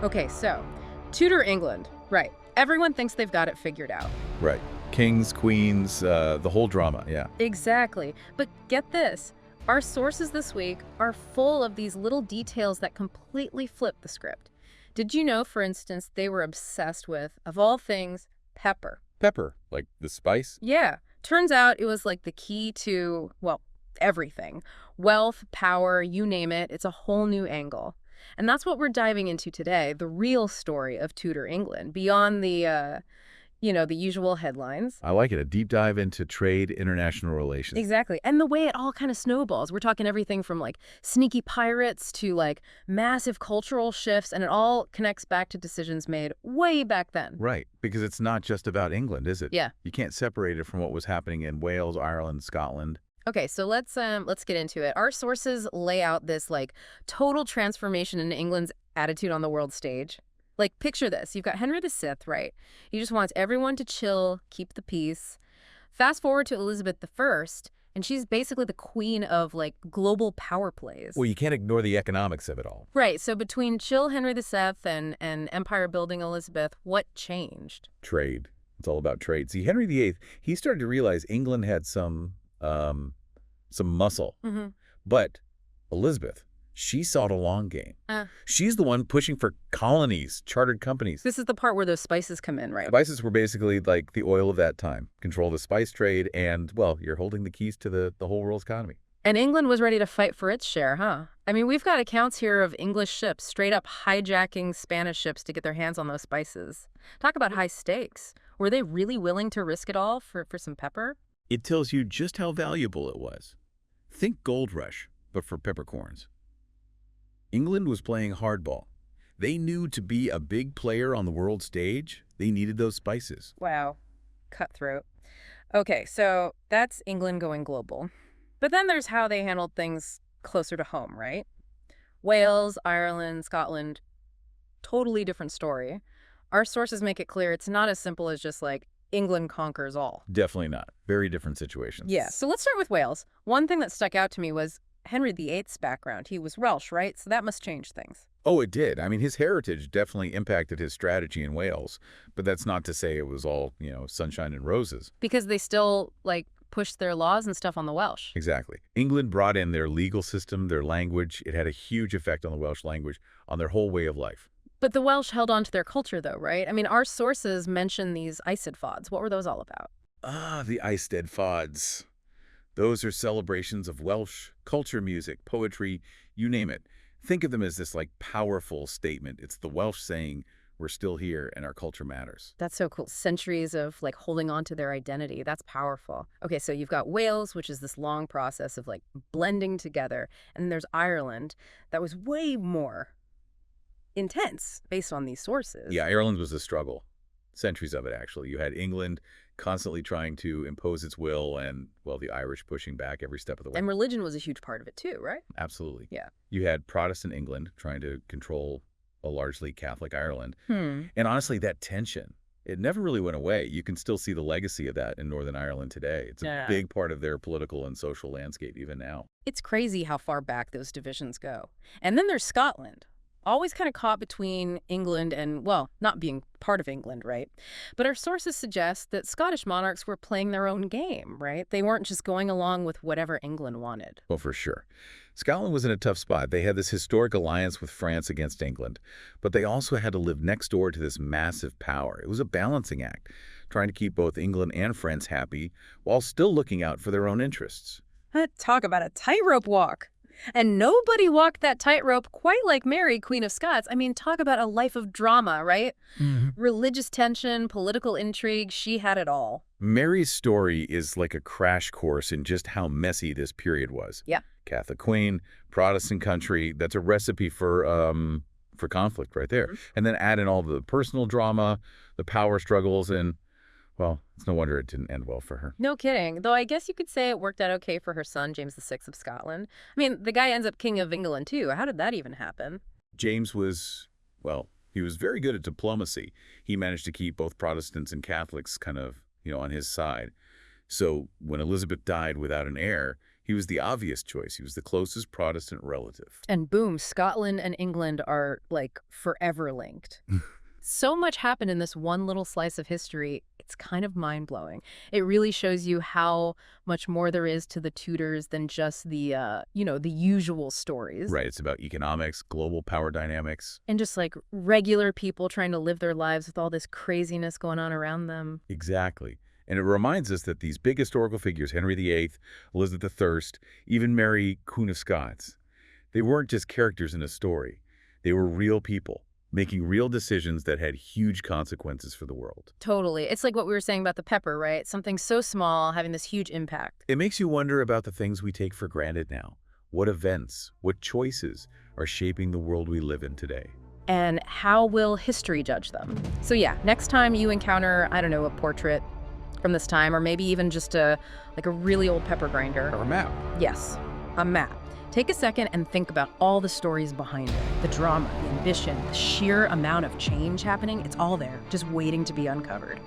Okay, so Tudor England, right. Everyone thinks they've got it figured out. Right. Kings, queens, the whole drama, yeah. Exactly. But get this. Our sources this week are full of these little details that completely flip the script. Did you know, for instance, they were obsessed with, of all things, pepper? Pepper, like the spice? Yeah. Turns out it was like the key to, well, everything. Wealth, power, you name it. It's a whole new angle. And that's what we're diving into today, the real story of Tudor England, beyond the usual headlines. I like it, a deep dive into trade, international relations. Exactly. And the way it all kind of snowballs. We're talking everything from like sneaky pirates to like massive cultural shifts, and it all connects back to decisions made way back then. Right, because it's not just about England, is it? Yeah. You can't separate it from what was happening in Wales, Ireland, Scotland. Okay, so let's get into it. Our sources lay out this like total transformation in England's attitude on the world stage. Like, picture this. You've got Henry VI, right? He just wants everyone to chill, keep the peace. Fast forward to Elizabeth I, and she's basically the queen of, like, global power plays. Well, you can't ignore the economics of it all. Right, so between chill Henry VI and empire-building Elizabeth, what changed? Trade. It's all about trade. See, Henry VIII, he started to realize England had some muscle. Mm-hmm. But Elizabeth, she saw the long game. She's the one pushing for colonies, chartered companies. This is the part where those spices come in, right? Spices were basically like the oil of that time. Control the spice trade and, well, you're holding the keys to the whole world's economy. And England was ready to fight for its share, huh? I mean, we've got accounts here of English ships straight up hijacking Spanish ships to get their hands on those spices. Talk about high stakes. Were they really willing to risk it all for some pepper? It tells you just how valuable it was. Think gold rush, but for peppercorns. England was playing hardball. They knew to be a big player on the world stage, they needed those spices. Wow. Cutthroat. Okay, so that's England going global. But then there's how they handled things closer to home, right? Wales, Ireland, Scotland, totally different story. Our sources make it clear it's not as simple as just like England conquers all. Definitely not. Very different situations. Yeah, so let's start with Wales. One thing that stuck out to me was Henry VIII's background. He was Welsh, right? So that must change things. Oh, it did. I mean, his heritage definitely impacted his strategy in Wales, but that's not to say it was all, sunshine and roses. Because they still, like, pushed their laws and stuff on the Welsh. Exactly. England brought in their legal system, their language. It had a huge effect on the Welsh language, on their whole way of life. But the Welsh held on to their culture, though, right? I mean, our sources mention these Eisteddfods. What were those all about? Ah, the Eisteddfods. Those are celebrations of Welsh culture, music, poetry, you name it. Think of them as this, like, powerful statement. It's the Welsh saying, we're still here and our culture matters. That's so cool. Centuries of, like, holding on to their identity. That's powerful. Okay, so you've got Wales, which is this long process of, like, blending together. And then there's Ireland. That was way more intense based on these sources. Yeah, Ireland was a struggle. Centuries of it, actually. You had England constantly trying to impose its will and, well, the Irish pushing back every step of the way. And religion was a huge part of it too, right? Absolutely. Yeah. You had Protestant England trying to control a largely Catholic Ireland. Hmm. And honestly, that tension, it never really went away. You can still see the legacy of that in Northern Ireland today. It's a big part of their political and social landscape even now. It's crazy how far back those divisions go. And then there's Scotland. Always kind of caught between England and, well, not being part of England, right? But our sources suggest that Scottish monarchs were playing their own game, right? They weren't just going along with whatever England wanted. Well, for sure. Scotland was in a tough spot. They had this historic alliance with France against England, but they also had to live next door to this massive power. It was a balancing act, trying to keep both England and France happy while still looking out for their own interests. Talk about a tightrope walk. And nobody walked that tightrope quite like Mary, Queen of Scots. I mean, talk about a life of drama, right? Mm-hmm. Religious tension, political intrigue, she had it all. Mary's story is like a crash course in just how messy this period was. Yeah. Catholic queen, Protestant country, that's a recipe for conflict right there. Mm-hmm. And then add in all the personal drama, the power struggles, and, well, it's no wonder it didn't end well for her. No kidding. Though I guess you could say it worked out okay for her son, James VI of Scotland. I mean, the guy ends up king of England, too. How did that even happen? James was, well, he was very good at diplomacy. He managed to keep both Protestants and Catholics kind of, on his side. So when Elizabeth died without an heir, He was the obvious choice. He was the closest Protestant relative. And boom, Scotland and England are, like, forever linked. So much happened in this one little slice of history. It's kind of mind-blowing. It really shows you how much more there is to the Tudors than just the usual stories. Right, it's about economics, global power dynamics. And just, like, regular people trying to live their lives with all this craziness going on around them. Exactly. And it reminds us that these big historical figures, Henry VIII, Elizabeth I, even Mary, Queen of Scots, they weren't just characters in a story. They were real people, making real decisions that had huge consequences for the world. Totally. It's like what we were saying about the pepper, right? Something so small having this huge impact. It makes you wonder about the things we take for granted now. What events, what choices are shaping the world we live in today? And how will history judge them? So yeah, next time you encounter, I don't know, a portrait from this time, or maybe even just a really old pepper grinder. Or a map. Yes, a map. Take a second and think about all the stories behind it. The drama, the ambition, the sheer amount of change happening, it's all there, just waiting to be uncovered.